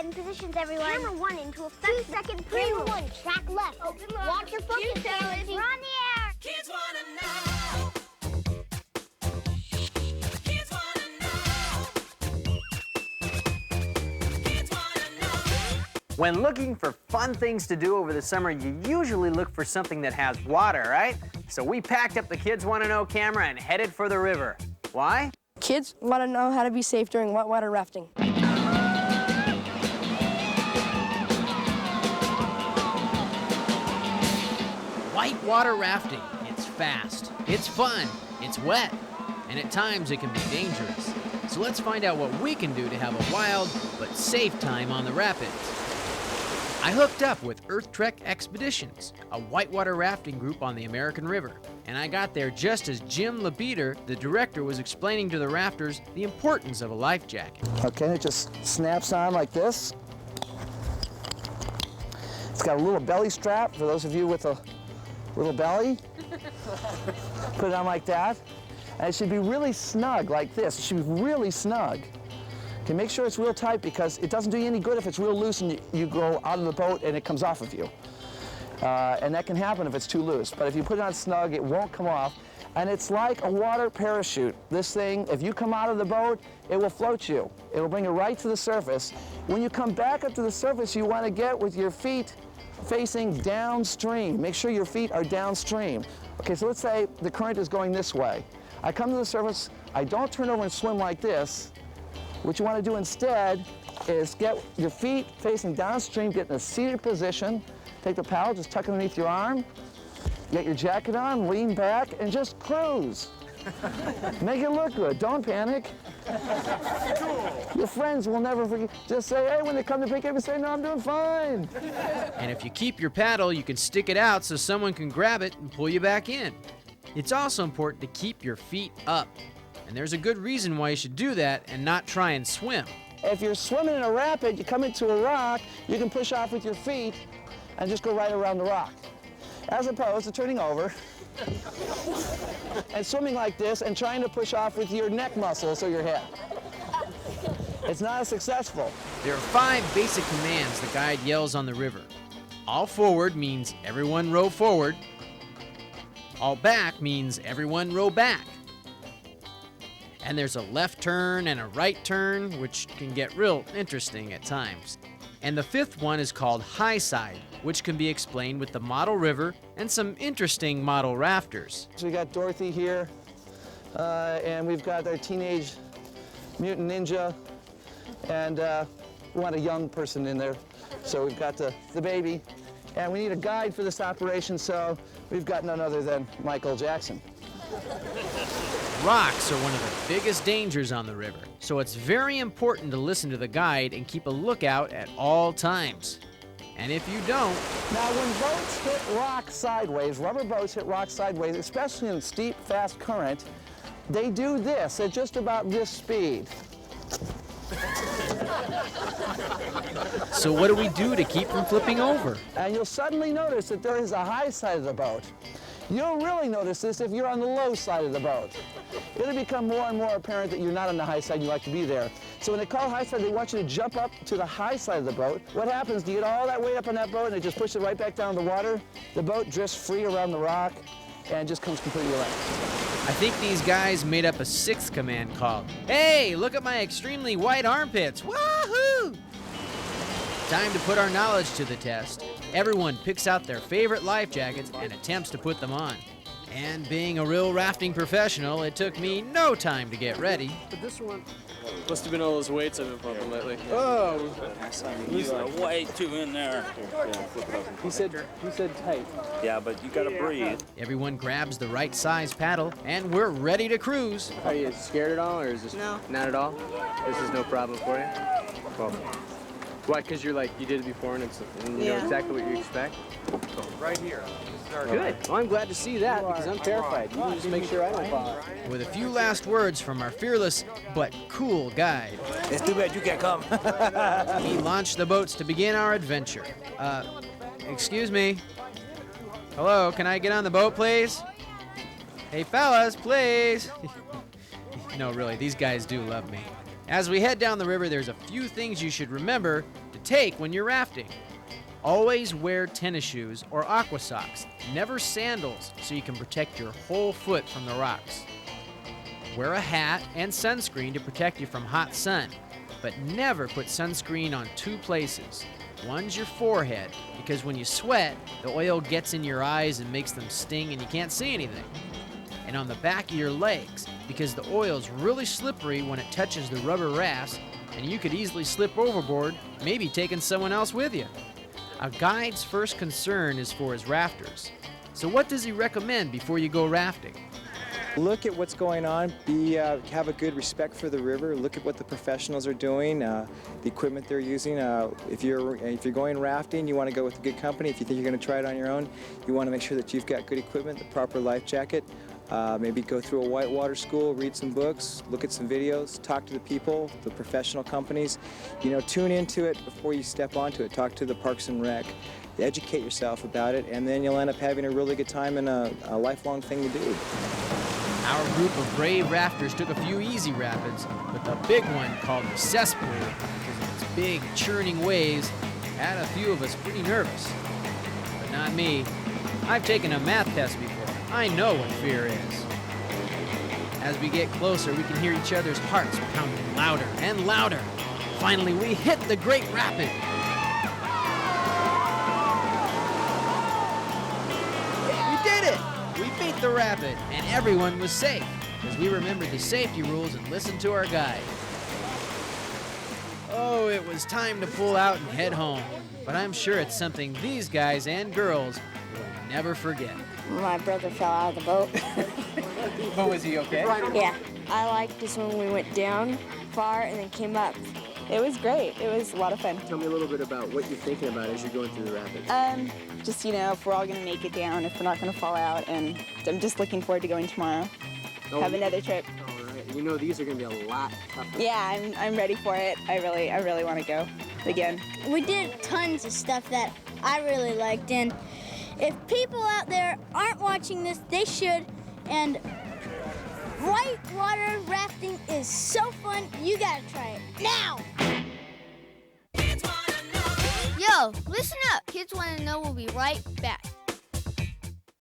get in positions, everyone. Camera 1 into effect. 2-second pre-roll. Camera 1, track left. Open up. Watch your focus, fellas. We're on the air. Kids wanna know. Kids wanna know. Kids wanna know. When looking for fun things to do over the summer, you usually look for something that has water, right? So we packed up the Kids Wanna Know camera and headed for the river. Why? Kids want to know how to be safe during whitewater rafting. Whitewater rafting. It's fast, it's fun, it's wet, and at times it can be dangerous. So let's find out what we can do to have a wild but safe time on the rapids. I hooked up with Earth Trek Expeditions, a whitewater rafting group on the American River, and I got there just as Jim Lebeter, the director, was explaining to the rafters the importance of a life jacket. Okay, it just snaps on like this. It's got a little belly strap for those of you with a little belly. Put it on like that. And it should be really snug like this. It should be really snug. Okay, make sure it's real tight because it doesn't do you any good if it's real loose and you go out of the boat and it comes off of you. And that can happen if it's too loose. But if you put it on snug, it won't come off. And it's like a water parachute. This thing, if you come out of the boat, it will float you. It will bring you right to the surface. When you come back up to the surface, you want to get with your feet facing downstream. Make sure your feet are downstream. Okay, so let's say the current is going this way. I come to the surface, I don't turn over and swim like this. What you want to do instead is get your feet facing downstream, get in a seated position, take the paddle, just tuck it underneath your arm, get your jacket on, lean back, and just cruise. Make it look good, don't panic. Your friends will never forget. Just say, hey, when they come to pick you up, say, no, I'm doing fine. And if you keep your paddle, you can stick it out so someone can grab it and pull you back in. It's also important to keep your feet up. And there's a good reason why you should do that and not try and swim. If you're swimming in a rapid, you come into a rock, you can push off with your feet and just go right around the rock. As opposed to turning over and swimming like this and trying to push off with your neck muscles or your head. It's not as successful. There are 5 basic commands the guide yells on the river. All forward means everyone row forward. All back means everyone row back. And there's a left turn and a right turn, which can get real interesting at times. And the 5th one is called high side, which can be explained with the model river and some interesting model rafters. So we got Dorothy here, and we've got our teenage mutant ninja, and we want a young person in there. So we've got the baby, and we need a guide for this operation, so we've got none other than Michael Jackson. Rocks are one of the biggest dangers on the river, so it's very important to listen to the guide and keep a lookout at all times. And if you don't... Now, when boats hit rocks sideways, rubber boats hit rocks sideways, especially in steep, fast current, they do this at just about this speed. So what do we do to keep from flipping over? And you'll suddenly notice that there is a high side of the boat. You'll really notice this if you're on the low side of the boat. It'll become more and more apparent that you're not on the high side and you like to be there. So when they call high side, they want you to jump up to the high side of the boat. What happens, you get all that weight up on that boat and it just pushes it right back down in the water. The boat drifts free around the rock and just comes completely around. I think these guys made up a 6th command called, hey, look at my extremely white armpits, wahoo! Time to put our knowledge to the test. Everyone picks out their favorite life jackets and attempts to put them on. And being a real rafting professional, it took me no time to get ready. But this one must have been all those weights I've been pumping lately. Oh, You are way too in there. he said tight. Yeah, but you gotta breathe. Everyone grabs the right size paddle, and we're ready to cruise. Are you scared at all, or is this not at all? This is no problem for you? Well, why? Because you're like, you did it before and you know exactly what you expect? Right here. Good. Well, I'm glad to see that because I'm terrified. You can just make sure I don't fall. With a few last words from our fearless but cool guide, It's too bad you can't come. we launched the boats to begin our adventure. Excuse me. Hello, can I get on the boat, please? Hey, fellas, please. No, really, these guys do love me. As we head down the river, there's a few things you should remember to take when you're rafting. Always wear tennis shoes or aqua socks, never sandals, so you can protect your whole foot from the rocks. Wear a hat and sunscreen to protect you from hot sun, but never put sunscreen on two places. One's your forehead, because when you sweat, the oil gets in your eyes and makes them sting and you can't see anything. And on the back of your legs, because the oil's really slippery when it touches the rubber rafts, and you could easily slip overboard, maybe taking someone else with you. A guide's first concern is for his rafters. So what does he recommend before you go rafting? Look at what's going on. Have a good respect for the river. Look at what the professionals are doing, the equipment they're using. If you're going rafting, you want to go with a good company. If you think you're going to try it on your own, you want to make sure that you've got good equipment, the proper life jacket. Maybe go through a whitewater school, read some books, look at some videos, talk to the people, the professional companies. You know, tune into it before you step onto it. Talk to the Parks and Rec. Educate yourself about it, and then you'll end up having a really good time and a lifelong thing to do. Our group of brave rafters took a few easy rapids, but the big one, called the cesspool, because of its big churning waves, had a few of us pretty nervous. But not me. I've taken a math test before. I know what fear is. As we get closer, we can hear each other's hearts pounding louder and louder. Finally, we hit the great rapid. We did it! We beat the rapid, and everyone was safe, because we remembered the safety rules and listened to our guide. Oh, it was time to pull out and head home, but I'm sure it's something these guys and girls will never forget. My brother fell out of the boat. But was he okay? Yeah. I liked this when we went down far and then came up. It was great. It was a lot of fun. Tell me a little bit about what you're thinking about as you're going through the rapids. Just, you know, if we're all going to make it down, if we're not going to fall out, and I'm just looking forward to going tomorrow. Have another trip. All right. You know these are going to be a lot tougher. Yeah, I'm ready for it. I really want to go again. We did tons of stuff that I really liked, and if people out there aren't watching this, they should. And whitewater rafting is so fun. You gotta try it now. Kids wanna know. Yo, listen up. Kids Wanna Know will be right back.